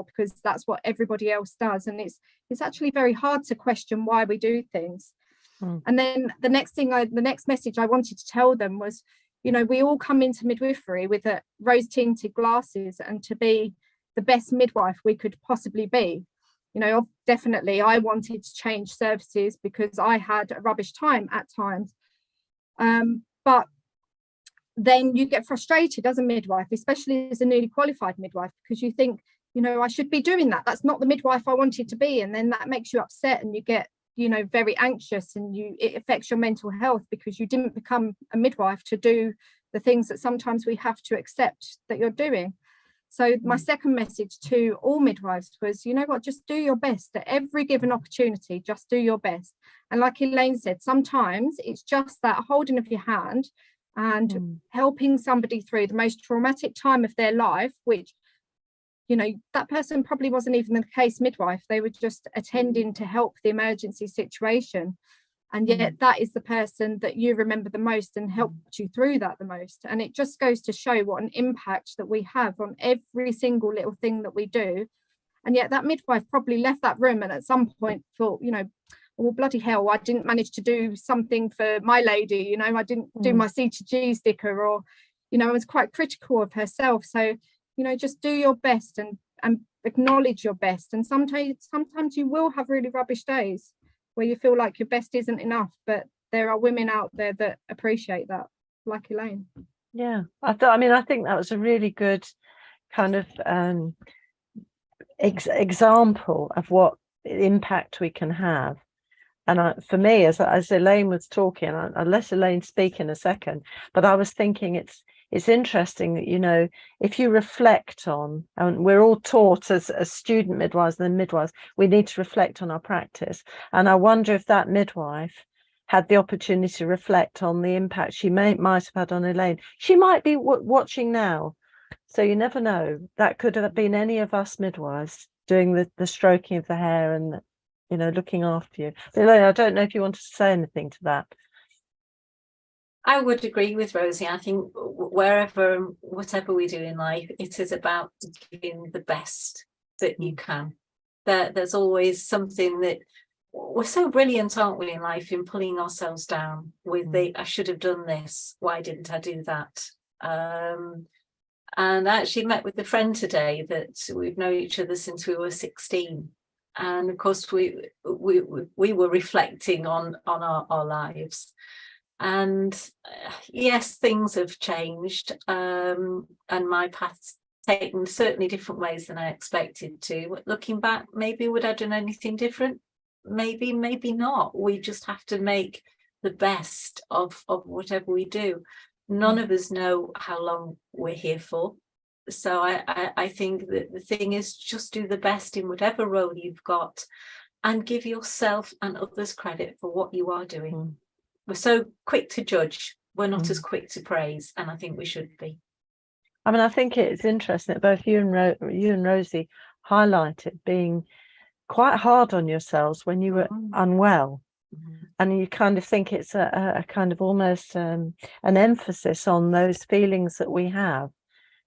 because that's what everybody else does. And it's actually very hard to question why we do things. And then the next message I wanted to tell them was, you know, we all come into midwifery with rose-tinted glasses, and to be the best midwife we could possibly be. You know, definitely I wanted to change services because I had a rubbish time at times. But then you get frustrated as a midwife, especially as a newly qualified midwife, because you think, you know, I should be doing that. That's not the midwife I wanted to be. And then that makes you upset, and you get, you know, very anxious, and it affects your mental health because you didn't become a midwife to do the things that sometimes we have to accept that you're doing. So my second message to all midwives was, you know what, just do your best at every given opportunity. Just do your best. And like Elaine said, sometimes it's just that holding of your hand and helping somebody through the most traumatic time of their life, which, you know, that person probably wasn't even the case midwife. They were just attending to help the emergency situation. And yet that is the person that you remember the most and helped you through that the most. And it just goes to show what an impact that we have on every single little thing that we do. And yet that midwife probably left that room and at some point thought, you know, well, bloody hell, I didn't manage to do something for my lady, you know, I didn't do my C2G sticker, or, you know, I was quite critical of herself. So, you know, just do your best and acknowledge your best. And sometimes you will have really rubbish days where you feel like your best isn't enough, but there are women out there that appreciate that, like Elaine. Yeah, I think that was a really good kind of example of what impact we can have. And for me, as Elaine was talking, I'll let Elaine speak in a second, but I was thinking it's interesting that, you know, if you reflect on, and we're all taught as student midwives and then midwives, we need to reflect on our practice. And I wonder if that midwife had the opportunity to reflect on the impact she might have had on Elaine. She might be watching now. So you never know. That could have been any of us midwives doing the stroking of the hair and, you know, looking after you. But Elaine, I don't know if you wanted to say anything to that. I would agree with Rosie. I think whatever we do in life, it is about giving the best that you can. There's always something that we're so brilliant, aren't we, in life, in pulling ourselves down with I should have done this. Why didn't I do that? And I actually met with a friend today that we've known each other since we were 16. And of course, we were reflecting on our lives. And yes, things have changed, and my path's taken certainly different ways than I expected to. Looking back, maybe would I have done anything different? Maybe, maybe not. We just have to make the best of whatever we do. None of us know how long we're here for. So I think that the thing is, just do the best in whatever role you've got, and give yourself and others credit for what you are doing. We're so quick to judge. We're not as quick to praise, and I think we should be. I mean, I think it's interesting that both you and Rosie highlighted being quite hard on yourselves when you were unwell. And you kind of think it's a kind of almost an emphasis on those feelings that we have.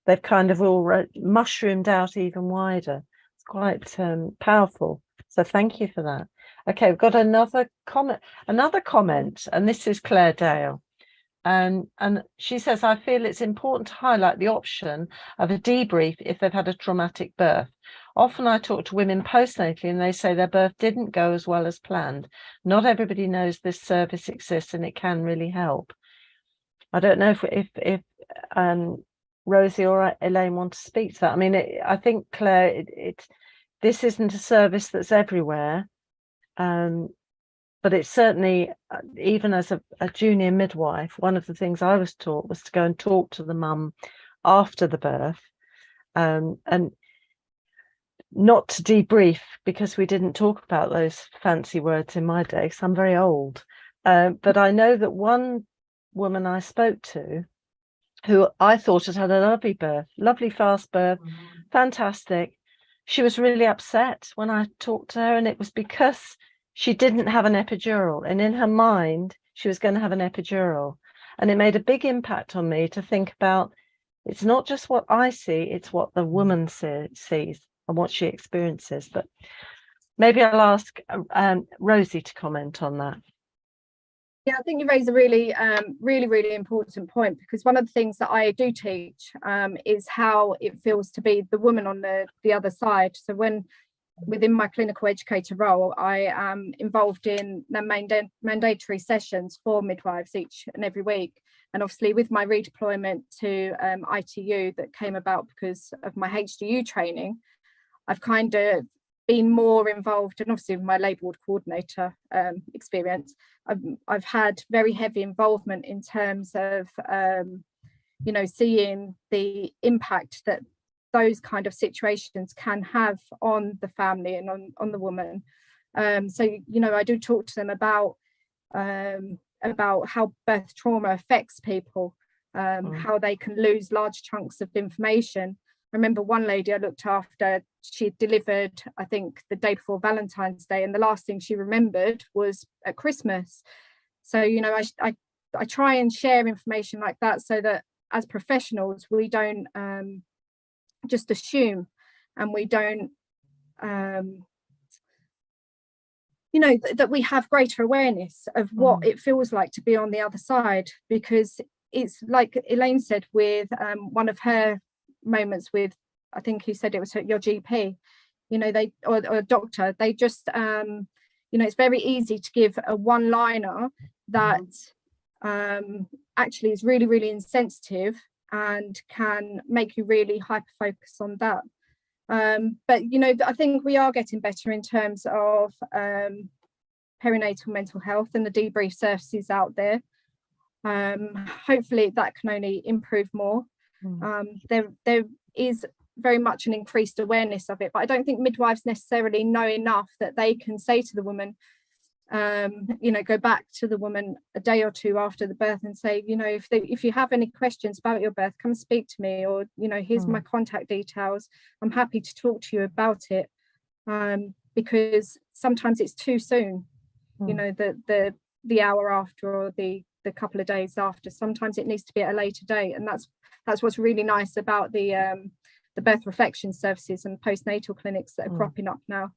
They've kind of all mushroomed out even wider. It's quite powerful. So thank you for that. Okay, we've got another comment, and this is Claire Dale. And she says, I feel it's important to highlight the option of a debrief if they've had a traumatic birth. Often I talk to women postnatally and they say their birth didn't go as well as planned. Not everybody knows this service exists and it can really help. I don't know if Rosie or Elaine want to speak to that. I mean, I think, Claire, this isn't a service that's everywhere. But it's certainly, even as a junior midwife, one of the things I was taught was to go and talk to the mum after the birth, and not to debrief, because we didn't talk about those fancy words in my day, because I'm very old. But I know that one woman I spoke to, who I thought had a lovely birth, lovely fast birth, fantastic. She was really upset when I talked to her, and it was because she didn't have an epidural, and in her mind she was going to have an epidural. And it made a big impact on me to think about, it's not just what I see, it's what the woman sees and what she experiences. But maybe I'll ask Rosie to comment on that. Yeah, I think you raise a really, really important point, because one of the things that I do teach is how it feels to be the woman on the other side. So within my clinical educator role, I am involved in the mandatory sessions for midwives each and every week. And obviously with my redeployment to ITU that came about because of my HDU training, I've kind of been more involved, and obviously with my labour ward coordinator experience, I've had very heavy involvement in terms of seeing the impact that those kind of situations can have on the family and on the woman. So I do talk to them about how birth trauma affects people, how they can lose large chunks of information. I remember one lady I looked after, she delivered, I think, the day before Valentine's Day, and the last thing she remembered was at Christmas. So, I try and share information like that so that as professionals, we don't just assume, and we don't, that we have greater awareness of what it feels like to be on the other side. Because it's like Elaine said with one of her moments with, I think you said it was your GP, or a doctor, they just it's very easy to give a one-liner that actually is really, really insensitive and can make you really hyper focus on that. But I think we are getting better in terms of perinatal mental health and the debrief services out there. Hopefully that can only improve more. There is very much an increased awareness of it, but I don't think midwives necessarily know enough that they can say to the woman, go back to the woman a day or two after the birth and say, if you have any questions about your birth, come speak to me, or here's my contact details, I'm happy to talk to you about it, because sometimes it's too soon. The hour after, or the couple of days after, sometimes it needs to be at a later date. And that's what's really nice about the birth reflection services and postnatal clinics that are cropping up now,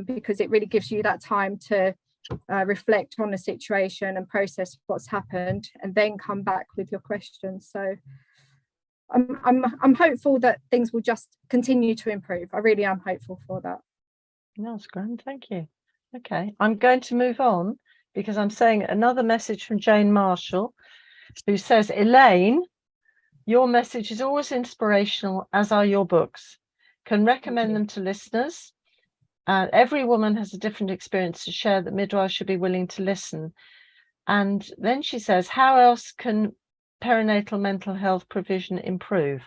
because it really gives you that time to reflect on the situation and process what's happened, and then come back with your questions. So I'm hopeful that things will just continue to improve. I really am hopeful for that. That's grand, thank you. Okay, I'm going to move on because I'm saying another message from Jane Marshall, who says, Elaine, your message is always inspirational, as are your books. Can recommend them to listeners. Every woman has a different experience to share that midwives should be willing to listen. And then she says, how else can perinatal mental health provision improve?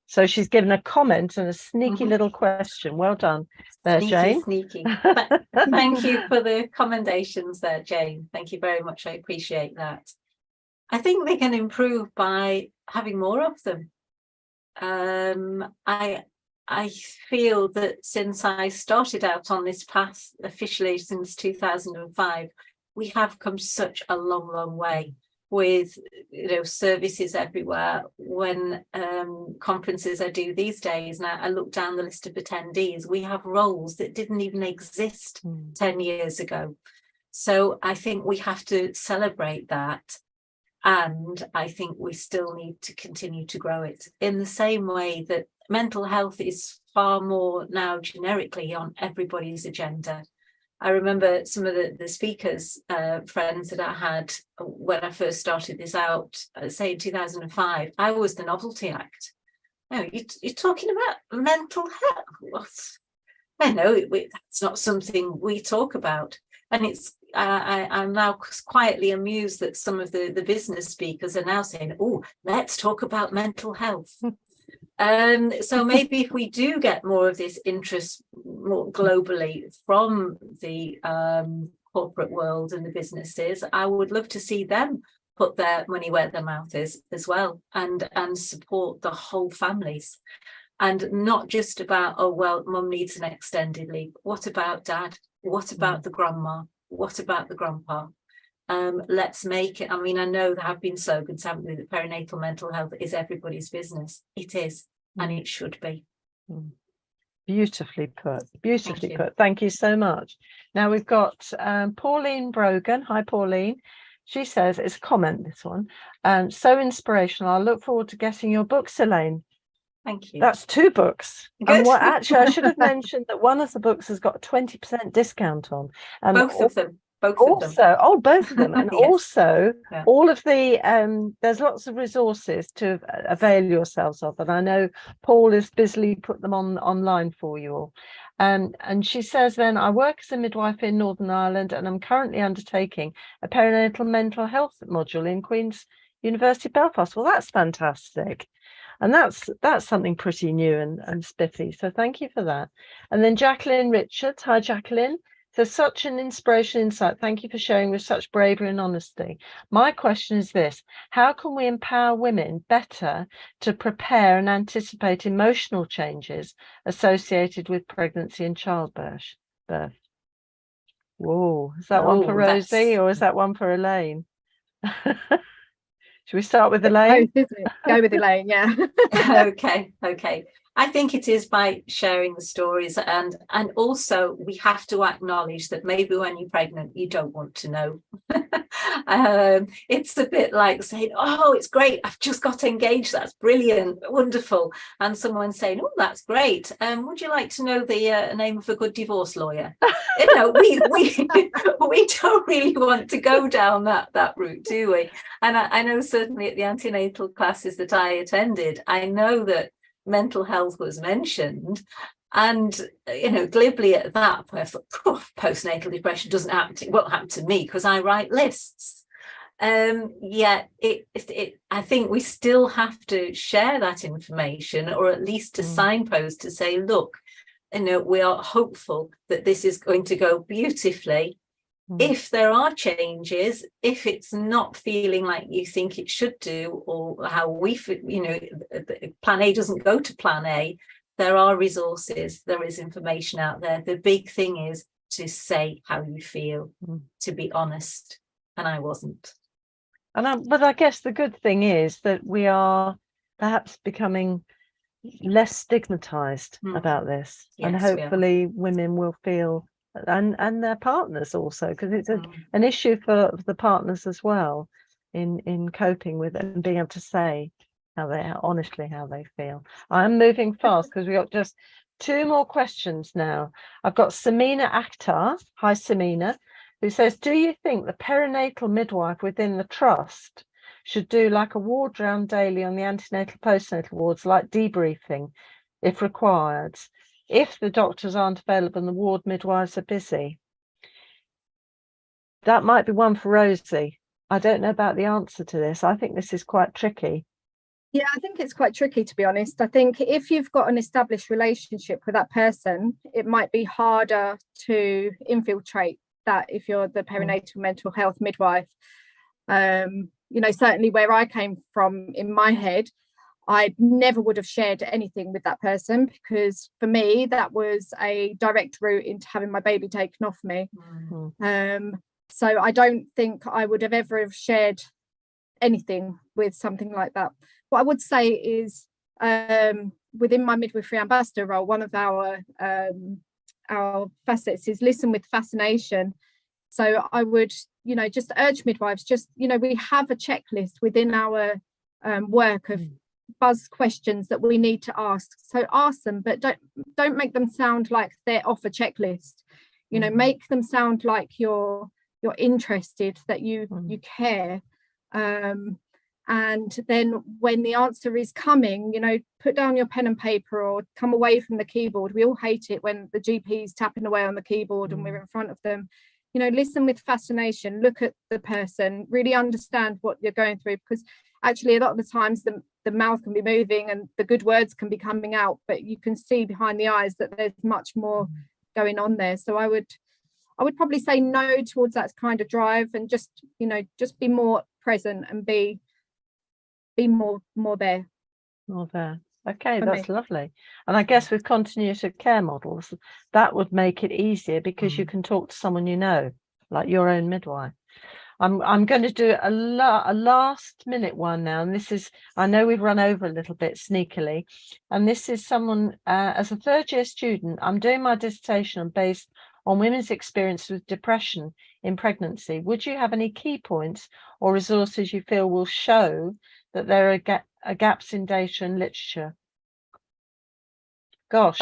So she's given a comment and a sneaky little question. Well done there, Jane. Sneaky. Thank you for the commendations there, Jane. Thank you very much. I appreciate that. I think they can improve by having more of them. I feel that since I started out on this path officially since 2005, we have come such a long way with services everywhere. When conferences I do these days, and I look down the list of attendees, we have roles that didn't even exist 10 years ago. So I think we have to celebrate that. And I think we still need to continue to grow it in the same way that mental health is far more now generically on everybody's agenda. I remember some of the speakers, friends that I had when I first started this out, say in 2005, I was the novelty act. No, you're talking about mental health. I know that's not something we talk about. And I'm now quietly amused that some of the business speakers are now saying, oh, let's talk about mental health. So maybe if we do get more of this interest more globally from the corporate world and the businesses, I would love to see them put their money where their mouth is as well, and support the whole families. And not just about, oh, well, mum needs an extended leave. What about dad? What about the grandma? What about the grandpa? Let's make it. I mean, I know there have been slogans, haven't there, that perinatal mental health is everybody's business. It is, and it should be. Beautifully put. Beautifully put. Thank you so much. Now we've got Pauline Brogan. Hi, Pauline. She says, it's a comment, this one. So inspirational. I look forward to getting your books, Elaine. Thank you. That's 2 books. Good. And actually, I should have mentioned that one of the books has got a 20% discount on. Both of them. Both of them. And yes. Also, all of the, there's lots of resources to avail yourselves of. And I know Paul is busily put them online for you all. And she says then, I work as a midwife in Northern Ireland, and I'm currently undertaking a perinatal mental health module in Queen's University Belfast. Well, that's fantastic. And that's something pretty new and spiffy. So thank you for that. And then Jacqueline Richards. Hi, Jacqueline. So such an inspirational insight. Thank you for sharing with such bravery and honesty. My question is this: how can we empower women better to prepare and anticipate emotional changes associated with pregnancy and childbirth? Whoa, is that one for Rosie or is that one for Elaine? Should we start with Elaine? Go with Elaine, yeah. Okay. I think it is by sharing the stories, and also we have to acknowledge that maybe when you're pregnant you don't want to know. It's a bit like saying, oh, it's great, I've just got engaged, that's brilliant, wonderful, and someone saying, oh, that's great, would you like to know the name of a good divorce lawyer? We don't really want to go down that route, do we? And I know certainly at the antenatal classes that I attended, I know that mental health was mentioned, and glibly at that, I thought, postnatal depression won't happen to me because I write lists. Yet I think we still have to share that information, or at least to signpost to say, look, we are hopeful that this is going to go beautifully. If there are changes, if it's not feeling like you think it should do, or how we, plan A doesn't go to plan A, there are resources, there is information out there. The big thing is to say how you feel, to be honest. And I wasn't. But I guess the good thing is that we are perhaps becoming less stigmatized about this. Yes, and hopefully women will feel, and their partners also, because it's an issue for the partners as well in coping with it and being able to say honestly how they feel. I'm moving fast because we got just 2 more questions now. I've got Samina Akhtar. Hi, Samina, who says, do you think the perinatal midwife within the trust should do like a ward round daily on the antenatal postnatal wards, like debriefing if required, if the doctors aren't available and the ward midwives are busy? That might be one for Rosie. I don't know about the answer to this. I think this is quite tricky. Yeah, I think it's quite tricky, to be honest. I think if you've got an established relationship with that person, it might be harder to infiltrate that if you're the perinatal mental health midwife. You know, certainly where I came from in my head, I never would have shared anything with that person, because for me, that was a direct route into having my baby taken off me. So I don't think I would have ever have shared anything with something like that. What I would say is, within my midwifery ambassador role, one of our facets is listen with fascination. So I would, you know, just urge midwives, just, you know, we have a checklist within our work of buzz questions that we need to ask. So ask them, but don't make them sound like they're off a checklist. You know, make them sound like you're interested, that you care. And then when the answer is coming, you know, put down your pen and paper or come away from the keyboard. We all hate it when the GP is tapping away on the keyboard and we're in front of them. You know, listen with fascination, look at the person, really understand what you're going through, because actually a lot of the times the mouth can be moving and the good words can be coming out, but you can see behind the eyes that there's much more going on there. So I would probably say no towards that kind of drive, and just, you know, just be more present and be more there. More there. Okay, that's lovely. And I guess with continuity of care models, that would make it easier, because you can talk to someone you know, like your own midwife. I'm going to do a last minute one now, and this is, I know we've run over a little bit sneakily, and this is someone, as a 3rd-year student, I'm doing my dissertation based on women's experience with depression in pregnancy. Would you have any key points or resources you feel will show that there are gaps in data and literature? Gosh.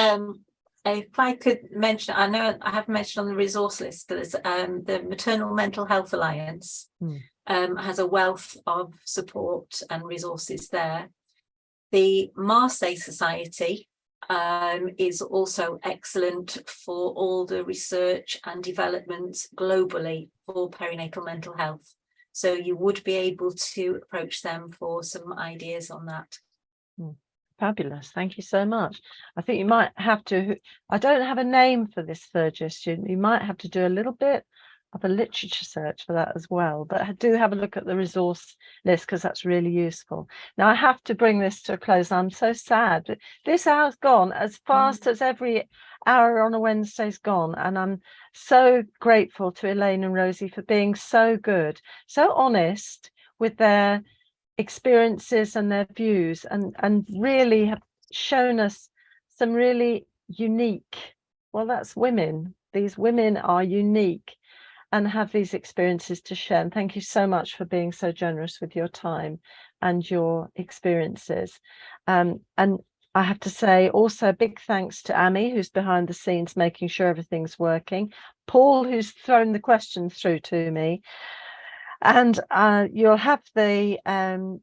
If I could mention, I know I have mentioned on the resource list, there's the Maternal Mental Health Alliance has a wealth of support and resources there. The Marseille Society is also excellent for all the research and development globally for perinatal mental health. So you would be able to approach them for some ideas on that. Fabulous. Thank you so much. I think you might have to, I don't have a name for this 3rd-year student. You might have to do a little bit of a literature search for that as well. But do have a look at the resource list, because that's really useful. Now, I have to bring this to a close. I'm so sad. This hour's gone as fast as every hour on a Wednesday's gone. And I'm so grateful to Elaine and Rosie for being so good, so honest with their experiences and their views, and really have shown us some really unique, well, that's women. These women are unique and have these experiences to share. And thank you so much for being so generous with your time and your experiences. And I have to say also a big thanks to Amy, who's behind the scenes making sure everything's working, Paul, who's thrown the questions through to me. And you'll have the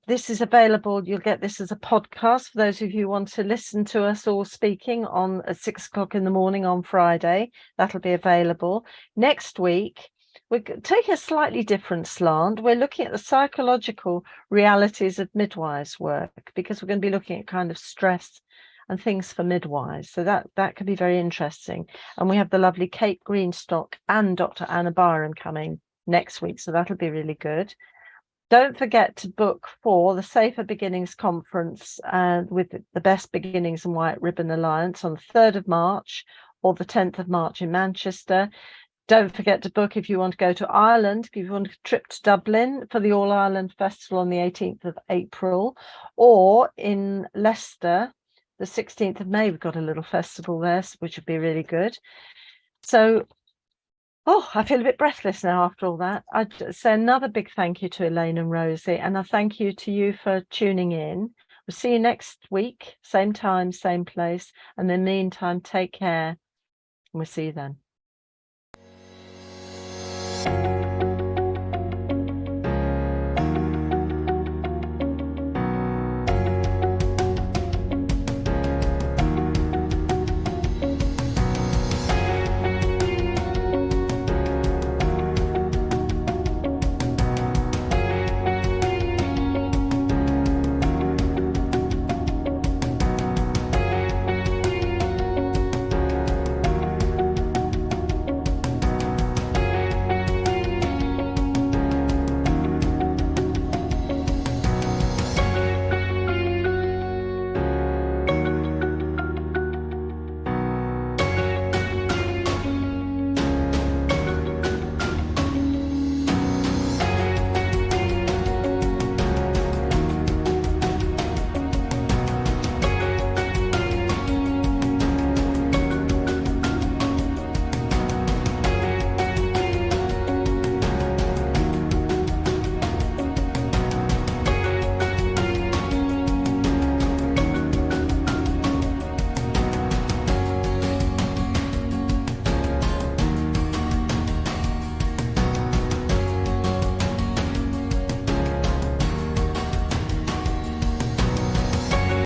this is available, you'll get this as a podcast for those of you who want to listen to us all speaking on at 6 o'clock in the morning on Friday. That'll be available. Next week we're taking a slightly different slant. We're looking at the psychological realities of midwives' work, because we're going to be looking at kind of stress and things for midwives. So that could be very interesting. And we have the lovely Kate Greenstock and Dr. Anna Byram coming next week, so that'll be really good. Don't forget to book for the Safer Beginnings Conference with the Best Beginnings and White Ribbon Alliance on the 3rd of March or the 10th of March in Manchester. Don't forget to book if you want to go to Ireland, if you want a trip to Dublin for the All Ireland Festival on the 18th of April, or in Leicester, the 16th of May, we've got a little festival there, which would be really good. So, I feel a bit breathless now after all that. I'd say another big thank you to Elaine and Rosie, and I thank you to you for tuning in. We'll see you next week, same time, same place. And in the meantime, take care. And we'll see you then.